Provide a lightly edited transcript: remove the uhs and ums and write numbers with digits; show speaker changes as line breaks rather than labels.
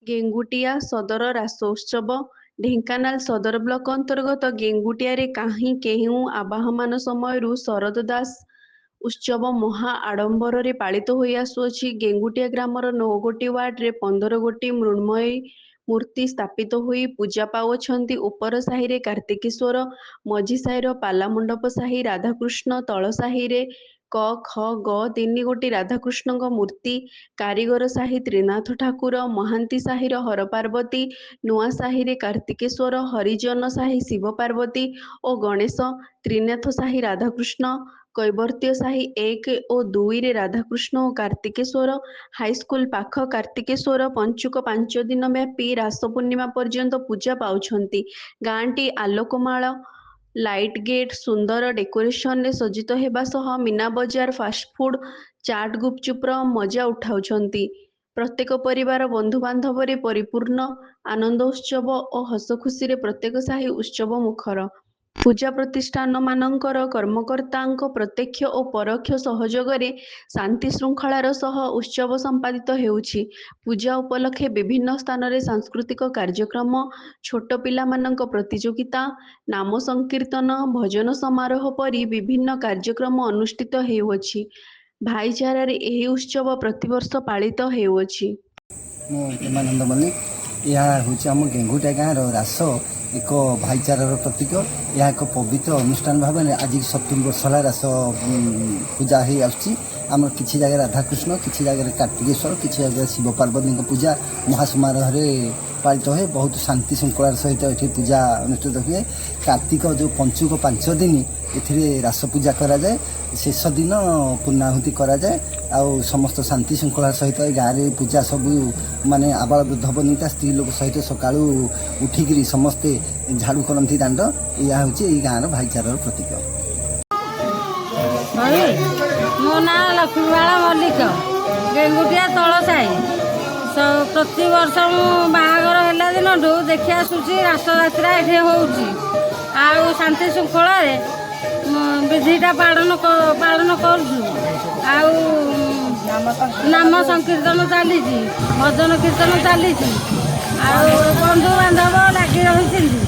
ଗେଙ୍ଗୁଟିଆ ସଦର ରାସ ଉତ୍ସବ ଢେଙ୍କାନାଳ ସଦର ବ୍ଲକ ଅନ୍ତର୍ଗତ ଗେଙ୍ଗୁଟିଆରେ କାହିଁ କେଉଁ ଆବାହମାନ ସମୟରୁ ଶରଦ ଦାସ ଉତ୍ସବ ମହା ଆଡମ୍ବରରେ ପାଳିତ ହୋଇ ଆସୁଅଛି। ଗେଙ୍ଗୁଟିଆ ଗ୍ରାମର 9 ଗୋଟି ୱାର୍ଡରେ 15 ଗୋଟି ମୃଣ୍ମୟୀ ମୂର୍ତ୍ତି ସ୍ଥାପିତ ହୋଇ ପୂଜା ପାଉଅଛନ୍ତି। ଉପର ସାହିରେ କାର୍ତ୍ତିକେଶ୍ୱର, ମଝି ସାହିର ପାଲାମଣ୍ଡପ ସାହି ରାଧାକୃଷ୍ଣ, ତଳ ସାହିରେ କ, ଖ, ଗ 3 ଗୋଟି ରାଧାକୃଷ୍ଣଙ୍କ ମୂର୍ତ୍ତି, କାରିଗର ସାହି ତ୍ରିନାଥ ଠାକୁର, ମହାନ୍ତି ସାହିର ହରପାର୍ବତୀ, ନୂଆ ସାହିରେ କାର୍ତ୍ତିକେଶ୍ୱର, ହରିଜନ ସାହି ଶିବ ପାର୍ବତୀ ଓ ଗଣେଶ, ତ୍ରିନାଥ ସାହି ରାଧାକୃଷ୍ଣ, କୈବର୍ତ୍ତ୍ୟ ସାହି 1 ଓ 2ରେ ରାଧାକୃଷ୍ଣ ଓ କାର୍ତ୍ତିକେଶ୍ୱର, ହାଇସ୍କୁଲ ପାଖ କାର୍ତ୍ତିକେଶ୍ୱର ପଞ୍ଚୁକ 5 ଦିନ ବ୍ୟାପୀ ରାସ ପୂର୍ଣ୍ଣିମା ପର୍ଯ୍ୟନ୍ତ ପୂଜା ପାଉଛନ୍ତି। ଗାଁଟି ଆଲୋକମାଳ, ଲାଇଟ ଗେଟ୍, ସୁନ୍ଦର ଡେକୋରେସନରେ ସଜ୍ଜିତ ହେବା ସହ ମୀନା ବଜାର, ଫାଷ୍ଟଫୁଡ, ଚାଟ, ଗୁପଚୁପର ମଜା ଉଠାଉଛନ୍ତି। ପ୍ରତ୍ୟେକ ପରିବାର ବନ୍ଧୁବାନ୍ଧବରେ ପରିପୂର୍ଣ୍ଣ। ଆନନ୍ଦ ଉତ୍ସବ ଓ ହସ ଖୁସିରେ ପ୍ରତ୍ୟେକ ସାହି ଉତ୍ସବ ମୁଖର। ପୂଜା ପ୍ରତିଷ୍ଠାନମାନଙ୍କର କର୍ମକର୍ତ୍ତାଙ୍କ ପ୍ରତ୍ୟକ୍ଷ ଓ ପରୋକ୍ଷ ସହଯୋଗରେ ଶାନ୍ତି ଶୃଙ୍ଖଳାର ସହ ଉତ୍ସବ ସମ୍ପାଦିତ ହେଉଛି। ପୂଜା ଉପଲକ୍ଷେ ବିଭିନ୍ନ ସ୍ଥାନରେ ସାଂସ୍କୃତିକ କାର୍ଯ୍ୟକ୍ରମ, ଛୋଟ ପିଲାମାନଙ୍କ ପ୍ରତିଯୋଗିତା, ନାମ ସଂକୀର୍ତ୍ତନ, ଭଜନ ସମାରୋହ ପରି ବିଭିନ୍ନ କାର୍ଯ୍ୟକ୍ରମ ଅନୁଷ୍ଠିତ ହେଉଅଛି। ଭାଇଚାରାରେ ଏହି ଉତ୍ସବ ପ୍ରତିବର୍ଷ ପାଳିତ ହେଉଅଛି।
ମୁଁ ପ୍ରେମାନନ୍ଦ ମଲ୍ଲିକ। ଏହା ହେଉଛି ଆମ ଗେଙ୍ଗୁଟିଆ ଗାଁର ରାସ ଏକ ଭାଇଚାରାର ପ୍ରତୀକ। ଏହା ଏକ ପବିତ୍ର ଅନୁଷ୍ଠାନ ଭାବରେ ଆଜି 70 ବର୍ଷ ହେଲା ରାସ ପୂଜା ହୋଇ ଆସୁଛି। ଆମର କିଛି ଜାଗାରେ ରାଧାକୃଷ୍ଣ, କିଛି ଜାଗାରେ କାର୍ତ୍ତିକେଶ୍ୱର, କିଛି ଜାଗାରେ ଶିବ ପାର୍ବତୀଙ୍କ ପୂଜା ମହାସମାରୋହରେ ପାଳିତ ହୁଏ। ବହୁତ ଶାନ୍ତି ଶୃଙ୍ଖଳାର ସହିତ ଏଠି ପୂଜା ଅନୁଷ୍ଠିତ ହୁଏ। କାର୍ତ୍ତିକ ଯେଉଁ ପଞ୍ଚୁକ 5 ଦିନ ଏଥିରେ ରାସ ପୂଜା କରାଯାଏ। ଶେଷ ଦିନ ପୂର୍ଣ୍ଣାହୁତି କରାଯାଏ। ଆଉ ସମସ୍ତ ଶାନ୍ତି ଶୃଙ୍ଖଳାର ସହିତ ଏ ଗାଁରେ ପୂଜା ସବୁ ମାନେ ଆବାଳ ବୃଦ୍ଧ ବନିତା ସ୍ତ୍ରୀ ଲୋକ ସହିତ ସକାଳୁ ଉଠିକିରି ସମସ୍ତେ ଝାଡ଼ୁ କରନ୍ତି ଦାଣ୍ଡ। ଏହା ହେଉଛି ଏଇ ଗାଁର ଭାଇଚାରାର ପ୍ରତୀକ।
ମୋ ନାଁ ଲକ୍ଷ୍ମୀବାଳା ମଲ୍ଲିକ, ଗେଙ୍ଗୁଟିଆ ତଳ ସାହି। ପ୍ରତିବର୍ଷ ମୁଁ ବାହାଘର ହେଲା ଦିନଠୁ ଦେଖି ଆସୁଛି ରାସଯାତ୍ରା ଏଠି ହେଉଛି। ଆଉ ଶାନ୍ତି ଶୃଙ୍ଖଳାରେ ବିଧିଟା ପାଳନ କରୁଛୁ। ଆଉ ନାମ ସଂକୀର୍ତ୍ତନ ଚାଲିଛି, ଭଜନ କୀର୍ତ୍ତନ ଚାଲିଛି। ଆଉ ବନ୍ଧୁବାନ୍ଧବ ଲାଗି ରହିଛନ୍ତି।